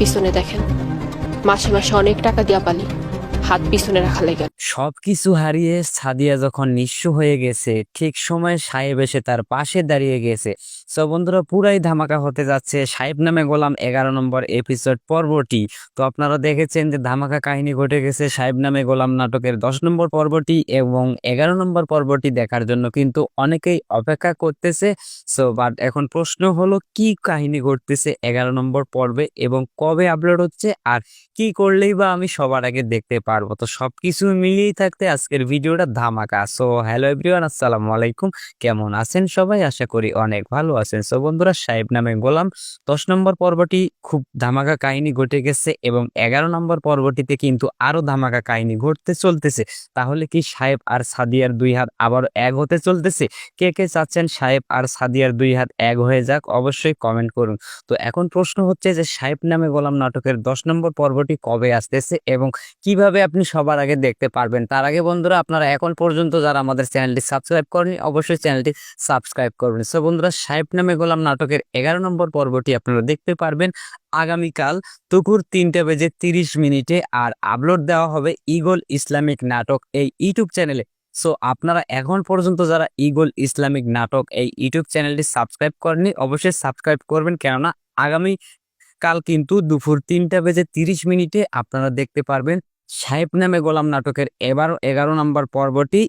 পিছনে দেখেন, মাসে মাসে অনেক টাকা দিয়া পালি, হাত পিছনে রাখা লাগে। সবকিছু হারিয়ে সাদিয়া যখন নিঃস্ব হয়ে গেছে ঠিক সময়ে সাহেব এসে তার পাশে দাঁড়িয়ে গেছে। সো বন্ধুরা, পুরাই ধামাকা হতে যাচ্ছে সাহেব নামে গোলাম 11 নম্বর এপিসোড পর্বটি। তো আপনারা দেখেছেন যে ধামাকা কাহিনী ঘটে গেছে সাহেব নামে গোলাম নাটকের 10 নম্বর পর্বটি এবং 11 নম্বর পর্বটি দেখার জন্য কিন্তু অনেকেই অপেক্ষা করতেছে। সো বাট এখন প্রশ্ন হলো কি কাহিনী ঘটতেছে 11 নম্বর পর্বে এবং কবে আপলোড হচ্ছে আর কি করলেই বা আমি সবার আগে দেখতে পারবো। তো সবকিছু মিলিয়েই থাকতে আজকের ভিডিওটা ধামাকা। সো হ্যালো এভরিওয়ান, আসসালামু আলাইকুম। কেমন আছেন সবাই? আশা করি অনেক ভালো আছেন। সো বন্ধুরা, সাহেব নামে গোলাম 10 নম্বর পর্বটি খুব ধামাকা কাহিনী ঘটে গেছে এবং 11 নম্বর পর্বটিতে কিন্তু আরো ধামাকা কাহিনী ঘটতে চলতেছে। তাহলে কি সাহেব আর সাদিয়ার দুই হাত আবার এক হতে চলতেছে? কে কে চাচ্ছেন সাহেব আর সাদিয়ার দুই হাত এক হয়ে যাক? অবশ্যই কমেন্ট করুন। তো এখন প্রশ্ন হচ্ছে যে সাহেব নামে গোলাম নাটকের 10 নম্বর পর্বটি কবে আসতেছে এবং কিভাবে আপনি সবার আগে দেখতে পারবেন। তার আগে বন্ধুরা, আপনারা এখন পর্যন্ত যারা আমাদের চ্যানেলটি সাবস্ক্রাইব করেনি অবশ্যই চ্যানেলটি সাবস্ক্রাইব করবেন। সো বন্ধুরা, সাহেব নামে গোলাম নাটকের 11 নম্বর পর্বটি আপনারা দেখতে পারবেন আগামীকাল দুপুর 3:30 আর আপলোড দেওয়া হবে ঈগল ইসলামিক নাটক এই ইউটিউব চ্যানেলে। সো আপনারা এখন পর্যন্ত যারা ঈগল ইসলামিক নাটক এই ইউটিউব চ্যানেলটি সাবস্ক্রাইব করেনি অবশ্যই সাবস্ক্রাইব করবেন, কেননা আগামী কাল কিন্তু দুপুর 3:30 আপনারা দেখতে পারবেন সাহেব নামে গোলাম নাটকের 11 নম্বর পর্বটি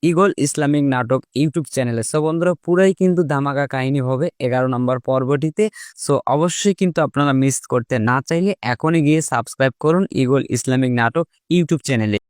ঈগল ইসলামিক নাটক ইউটিউব চ্যানেলে। সো বন্ধুরা, পুরাই কিন্তু ধামাকা কাহিনী হবে 11 নম্বর পর্বটিতে। সো অবশ্যই কিন্তু আপনারা মিস করতে না চাইলে এখনই গিয়ে সাবস্ক্রাইব করুন ঈগল ইসলামিক নাটক ইউটিউব চ্যানেলে।